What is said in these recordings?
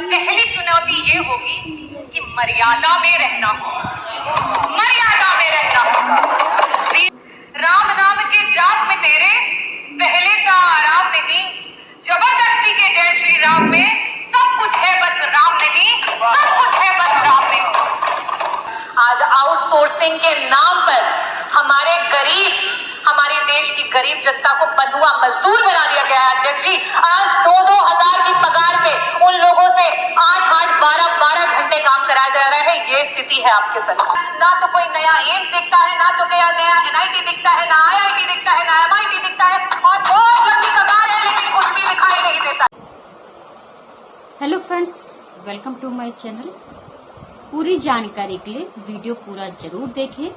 पहली चुनौती ये होगी कि मर्यादा में रहना होगा, मर्यादा में रहना होगा। राम नाम के जाप में तेरे पहले का आराम नहीं, जबरदस्ती के जय श्री राम में सब कुछ है बस राम नहीं, सब कुछ है बस राम नहीं। आज आउटसोर्सिंग के नाम पर हमारे गरीब, हमारे देश की गरीब जनता को बंधुआ मजदूर बना दिया गया है। अध्यक्ष जी, आज 2-2 हजार की पगार पे उन लोगों से 8-8, 12-12 घंटे काम कराया जा रहा है। ये स्थिति है आपके सरकार। ना तो कोई नया एम्स दिखता है, ना तो कोई नया NIT दिखता है, ना IIT दिखता है, ना MIT दिखता है, और बहुत बड़ी पगार है लेकिन कुछ भी दिखाई नहीं देता। Hello friends, welcome to my channel. पूरी जानकारी के लिए वीडियो पूरा जरूर देखें,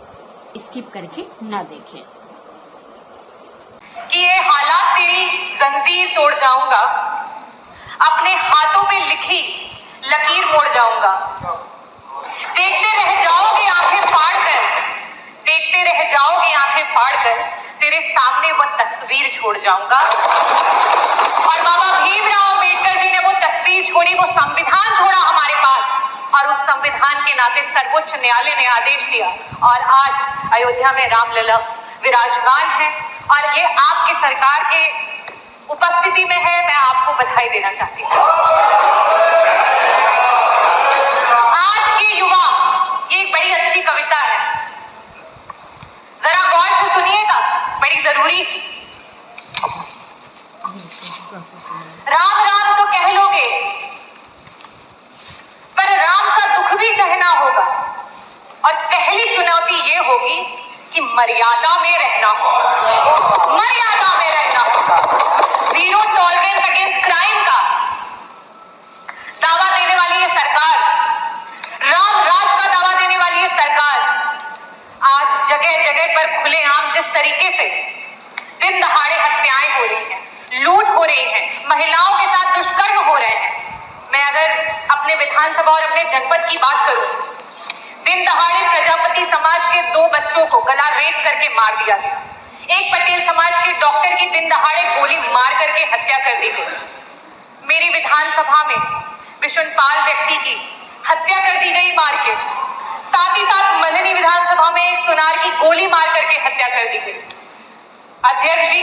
स्किप करके ना देखें। कि ये हालात तेरी जंजीर तोड़ जाऊंगा, अपने हाथों में लिखी लकीर मोड़ जाऊंगा। देखते रह जाओगे आंखें फाड़ कर, देखते रह जाओगे आंखें फाड़ कर, तेरे सामने वो तस्वीर छोड़ जाऊंगा। और बाबा भीमराव अम्बेडकर जी ने वो तस्वीर छोड़ी, वो संविधान छोड़ा हमारे पास, और उस संविधान के नाते सर्वोच्च न्यायालय ने आदेश दिया और आज अयोध्या में रामलला विराजमान है और ये आपकी सरकार के उपस्थिति में है। मैं आपको बधाई देना चाहती हूँ। आज के युवा, ये एक बड़ी अच्छी कविता है, जरा गौर से सुनिएगा, बड़ी जरूरी। राम राम तो कह लोगे पर राम सा दुख भी सहना होगा, और पहली चुनौती ये होगी कि मर्यादा में रहना होगा, मर्यादा में रहना होगा। जीरो टॉलरेंस अगेंस्ट क्राइम का दावा देने वाली ये सरकार, राम राज का दावा देने वाली ये सरकार, आज जगह जगह पर खुलेआम जिस तरीके से दिन दहाड़े हत्याएं हो रही हैं, लूट हो रही है, महिलाओं के साथ दुष्कर्म हो रहे हैं। मैं अगर अपने विधानसभा और अपने जनपद की बात करूं, दिन दहाड़े प्रजापति समाज के 2 बच्चों को गला रेत करके मार दिया गया। एक पटेल समाज के डॉक्टर की दिन दहाड़े गोली मार करके हत्या कर दी गई। मेरी विधानसभा में विशुनपाल व्यक्ति की हत्या कर दी गई मार के, साथ ही साथ मधुनी विधानसभा में एक सुनार की गोली मार करके हत्या कर दी गई। अध्यक्ष जी,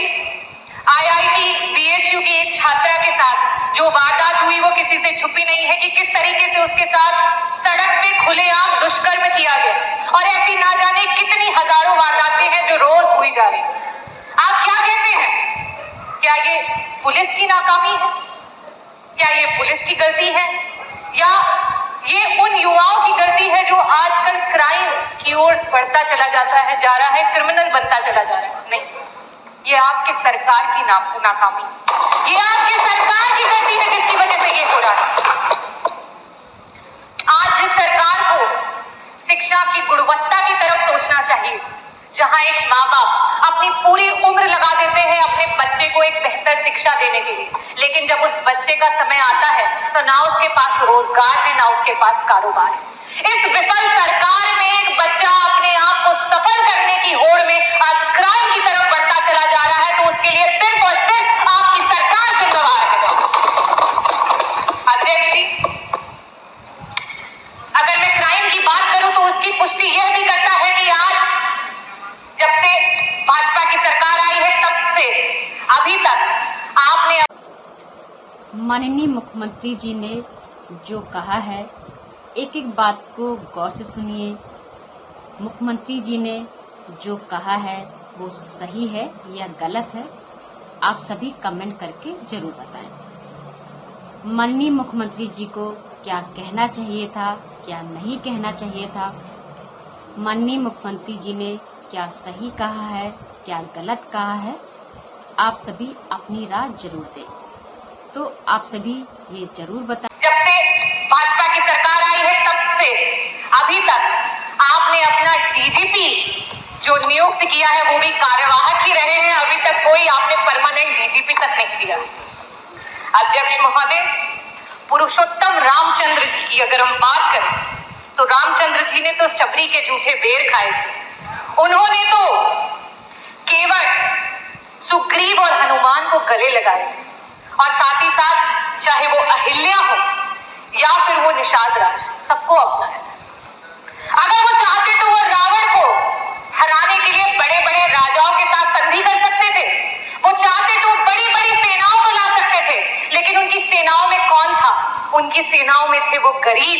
IIT BHU की एक छात्रा के साथ जो वारदात हुई वो किसी से छुपी नहीं है कि किस तरीके से उसके साथ सड़क पे खुलेआम दुष्कर्म किया गया, और ऐसी ना जाने कितनी हजारों वारदातें हैं जो रोज हुई जा रही। आप क्या कहते हैं, क्या ये पुलिस की नाकामी है, क्या ये पुलिस की गलती है, या ये उन युवाओं की गलती है जो आजकल क्राइम की ओर बढ़ता चला जाता है, जा रहा है, क्रिमिनल बनता चला जा रहा है? नहीं, ये आपकी सरकार की नाकामी, ये आपकी सरकार की गलती है जिसकी वजह से ये हो रहा है। आज जिस सरकार को शिक्षा की गुणवत्ता की तरफ सोचना चाहिए, जहां एक माँ बाप अपनी पूरी उम्र लगा देते हैं अपने बच्चे को एक बेहतर शिक्षा देने के लिए, लेकिन जब उस बच्चे का समय आता है तो ना उसके पास रोजगार है, ना उसके पास कारोबार है। इस विफल सरकार में एक बच्चा अपने आप को सफल करने की होड़ में आज क्राइम की तरफ बढ़ता चला जा रहा है, तो उसके लिए सिर्फ और सिर्फ आपकी सरकार जिम्मेवार है। अध्यक्ष जी, अगर मैं क्राइम की बात करूं तो उसकी पुष्टि यह भी करता है कि आज जब से भाजपा की सरकार आई है तब से अभी तक आपने, माननीय मुख्यमंत्री जी ने जो कहा है, एक एक बात को गौर से सुनिए। मुख्यमंत्री जी ने जो कहा है वो सही है या गलत है, आप सभी कमेंट करके जरूर बताएं। माननीय मुख्यमंत्री जी को क्या कहना चाहिए था, क्या नहीं कहना चाहिए था, माननीय मुख्यमंत्री जी ने क्या सही कहा है, क्या गलत कहा है, आप सभी अपनी राय जरूर दें। तो आप सभी ये जरूर बताएं। जब से भाजपा की सरकार आई है तब से अभी तक आपने अपना DGP जो नियुक्त किया है वो भी कार्यवाहक ही रहे हैं, अभी तक कोई आपने परमानेंट DGP तक नहीं किया। अध्यक्ष महोदय, पुरुषोत्तम रामचंद्र जी की अगर हम बात करें तो रामचंद्र जी ने तो शबरी के जूठे बेर खाए थे। उन्होंने तो केवल सुग्रीव और हनुमान को गले लगाए, और साथ ही साथ चाहे वो अहिल्या हो या फिर वो निषाद राज, सबको अपना है। अगर वो चाहते तो वो रावण को हराने के लिए बड़े बड़े राजाओं के साथ संधि कर सकते थे, वो चाहते तो बड़ी बड़ी सेनाओं को ला सकते थे, लेकिन उनकी सेनाओं में कौन था? उनकी सेनाओं में थे वो गरीब,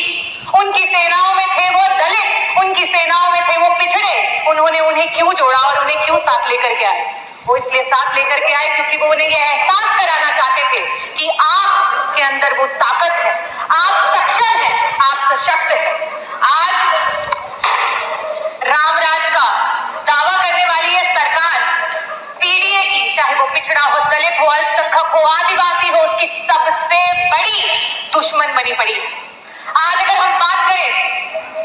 उनकी सेनाओं में थे वो दलित, उनकी सेनाओं में थे वो पिछड़े। उन्होंने उन्हें क्यों जोड़ा और उन्हें क्यों साथ लेकर के आए? वो इसलिए साथ लेकर के आए क्योंकि वो उन्हें यह एहसास कराना चाहते थे कि आपके अंदर वो ताकत है, आप सक्षम हैं, आप सशक्त हैं। आज रामराज का दावा करने वाली है सरकार पीडीए की, चाहे वो पिछड़ा हो, दलित हो, अल्पसंख्यक हो, आदिवासी हो, उसकी सबसे बड़ी दुश्मन बनी पड़ी है। आज अगर हम बात करें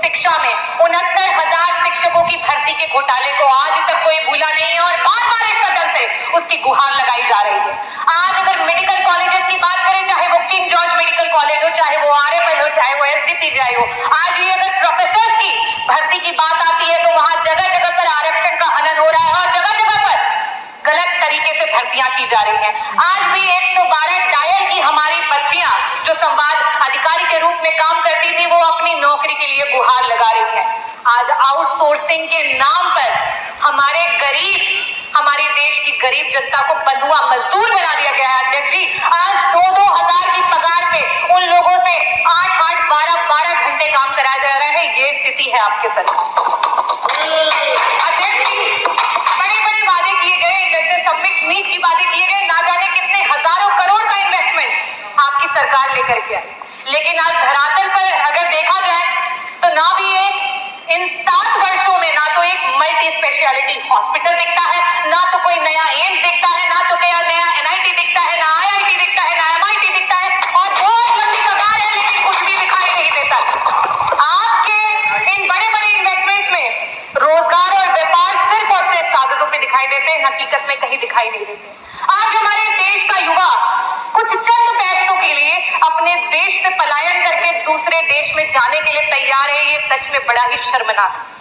शिक्षा में, 69,000 शिक्षकों की भर्ती के घोटाले को आज तक कोई भूला नहीं है और बार बार इस सदन से उसकी गुहार लगाई जा रही है। आज अगर मेडिकल कॉलेजेस की बात करें, चाहे वो किंग जॉर्ज मेडिकल कॉलेज हो, चाहे वो आरएमएल हो, चाहे वो एसजीपीजीआई हो, आज ये अगर प्रोफेसर्स की भर्ती की बात आती है तो वहां जगह जगह पर आरक्षण का हनन हो रहा है और जगह जगह पर गलत तरीके से भर्तियां की जा रही हैं। आज भी 112 डायल की हमारी बच्चियां जो संवाद अधिकारी के रूप में काम करती थी, वो अपनी नौकरी के लिए गुहार लगा रही हैं। आज आउटसोर्सिंग के नाम पर हमारे देश की गरीब जनता को बंधुआ मजदूर बना दिया गया है। अध्यक्ष जी, आज 2-2 हजार की पगार पे उन लोगों से 8-8, 12-12 घंटे काम कराया जा रहा है। ये स्थिति है आपके सरकार। अध्यक्ष जी, बड़े बड़े वादे किए गए, इन्वेस्टर समिट मीट की बातें किए गए, ना जाने कितने हजारों करोड़ का इन्वेस्टमेंट आपकी सरकार लेकर के आई, लेकिन आज धरातल पर अगर देखा जाए तो ना भी इन 7 वर्षों में ना तो एक मल्टी स्पेशलिटी हॉस्पिटल दिखता है, ना तो कोई नया एम्स दिखता है, ना तो कोई नया एनआईटी दिखता है, ना आईआईटी दिखता है, ना एमआईटी दिखता है, और बहुत लंबी कतार है लेकिन कुछ भी दिखाई नहीं देता। आपके इन बड़े बड़े इन्वेस्टमेंट में रोजगार और व्यापार सिर्फ और सिर्फ कागजों पे दिखाई देते हैं, हकीकत में कहीं दिखाई नहीं देते। आज हमारे देश का युवा कुछ चंद पैसों के लिए अपने देश से पलायन करके दूसरे देश में जाने के लिए तैयार है। ये सच में बड़ा ही शर्मनाक है।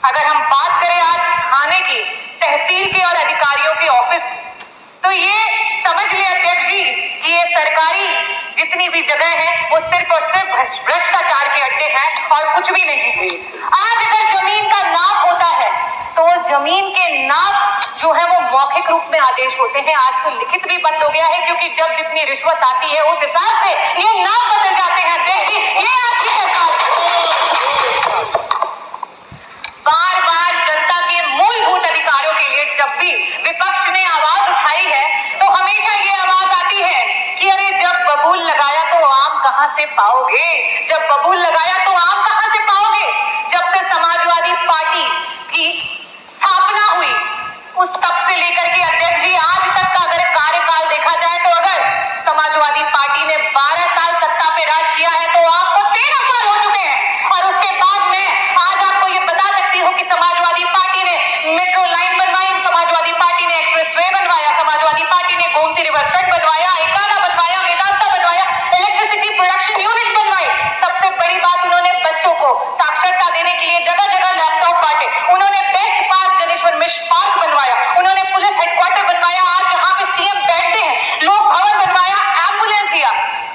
अगर हम बात करें आज थाने की, तहसील के और अधिकारियों के ऑफिस, तो ये समझ ले अध्यक्ष जी कि ये सरकारी जितनी भी जगह है वो सिर्फ और सिर्फ भ्रष्टाचार के अड्डे हैं और कुछ भी नहीं। आज अगर जमीन का नाप होता है तो वो जमीन के नाप जो है वो मौखिक रूप में आदेश होते हैं। आज तो लिखित भी बंद हो गया है क्योंकि जब जितनी रिश्वत आती है उस हिसाब से ये नाम बदल जाते हैं। अध्यक्ष जी, ये आपकी सरकार बार बार जनता के मूलभूत अधिकारों के लिए जब भी विपक्ष ने आवाज उठाई है तो हमेशा ये आवाज आती है कि अरे जब बबूल लगाया तो आम कहां से पाओगे, जब बबूल लगाया तो आम कहां से पाओगे। जब से समाजवादी पार्टी की स्थापना हुई उस तब से लेकर के अध्यक्ष जी आज तक का अगर कार्यकाल देखा जाए तो अगर समाजवादी पार्टी ने 12 साल सत्ता पे राज किया है तो आपको 13 साल हो चुके हैं। और उसके बाद में आज आपको ये बता सकती हूँ कि समाजवादी पार्टी ने मेट्रो लाइन बनवाई, समाजवादी पार्टी ने एक्सप्रेसवे बनवाया, समाजवादी पार्टी ने गोमती रिवर फ्रंट बनवाया, एकाना बनवाया, मेदांता बनवाया, इलेक्ट्रिसिटी प्रोडक्शन यूनिट बनवाई। सबसे बड़ी बात, उन्होंने बच्चों को साक्षरता देने के लिए जगह जगह लैपटॉप बांटे, उन्होंने best park Janeshwar Mishra park बनवाया, उन्होंने पुलिस हेडक्वार्टर बनवाया, आज जहां पे सीएम बैठते हैं, लोक भवन बनवाया, एम्बुलेंस दिया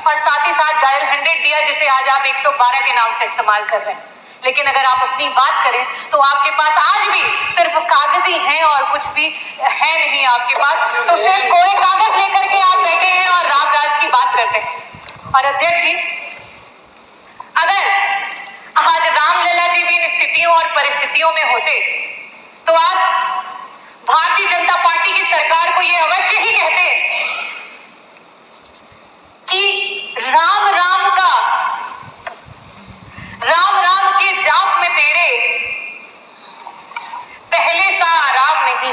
और साथ ही साथ डायल 100 दिया जिसे आज आप 112 के नाम से इस्तेमाल कर रहे हैं। लेकिन अगर आप अपनी बात करें तो आपके पास आज भी सिर्फ कागज ही हैं और कुछ भी है नहीं आपके पास। तो सिर्फ कोई कागज लेकर के आप बैठे हैं और रामराज की बात करते हैं। और अध्यक्ष जी, अगर आज रामलला जी भी इन स्थितियों और परिस्थितियों में होते तो आज भारतीय जनता पार्टी की सरकार को यह अवश्य ही कहते कि राम राम के जाप में तेरे पहले सा आराम नहीं,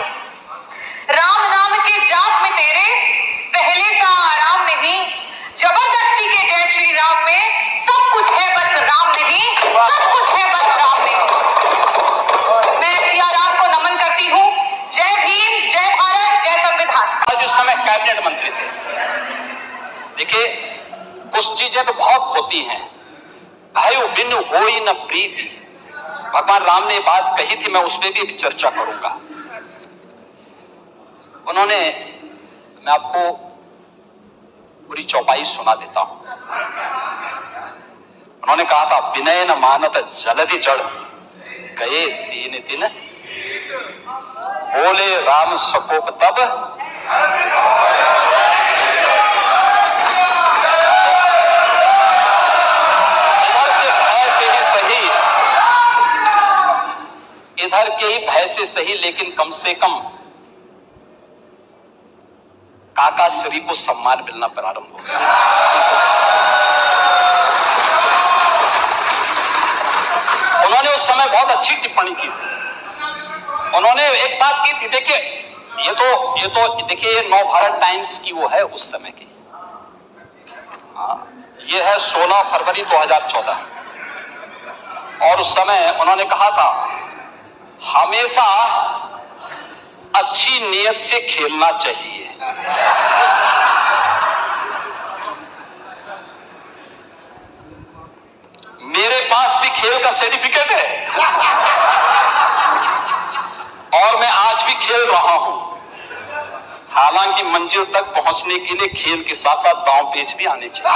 राम नाम के जाप में तेरे पहले सा आराम नहीं, जबरदस्ती के जय श्री राम में सब कुछ है बस राम नहीं, सब कुछ है बस राम नहीं। मैं सिया राम को नमन करती हूँ। जय भीम, जय भारत, जय संविधान। आज उस समय कैबिनेट मंत्री थे। देखिए, कुछ चीजें तो बहुत होती हैं, भयो बिन होई न प्रीति, भगवान राम ने बात कही थी, मैं उस पर भी एक चर्चा करूंगा। उन्होंने, मैं आपको पूरी चौपाई सुना देता हूं। उन्होंने कहा था, विनय न मानत जलधि जड़, गए 3 दिन बोले राम सकोप तब। इधर के ही भय से सही, लेकिन कम से कम काका श्री को सम्मान मिलना प्रारंभ हो गया। उन्होंने उस समय बहुत अच्छी टिप्पणी की थी। उन्होंने एक बात की थी, देखिए ये तो देखिए, ये नव भारत टाइम्स की वो है उस समय की। ये है 16 फरवरी 2014, और उस समय उन्होंने कहा था, हमेशा अच्छी नीयत से खेलना चाहिए। मेरे पास भी खेल का सर्टिफिकेट है और मैं आज भी खेल रहा हूं। हालांकि मंजिल तक पहुंचने के लिए खेल के साथ साथ दांव पेच भी आने चाहिए।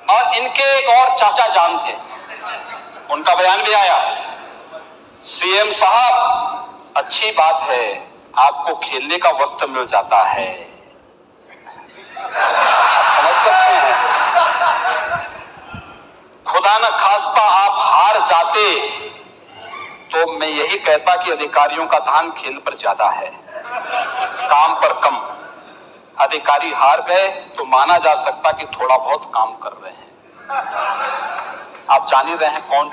और इनके एक और चाचा जान थे, उनका बयान भी आया, सीएम साहब अच्छी बात है, आपको खेलने का वक्त मिल जाता है। समझ सकते हैं, खुदा न खास्ता आप हार जाते तो मैं यही कहता कि अधिकारियों का ध्यान खेल पर ज्यादा है, काम पर कम। अधिकारी हार गए तो माना जा सकता कि थोड़ा बहुत काम कर रहे हैं। आप जान ही रहे हैं कौन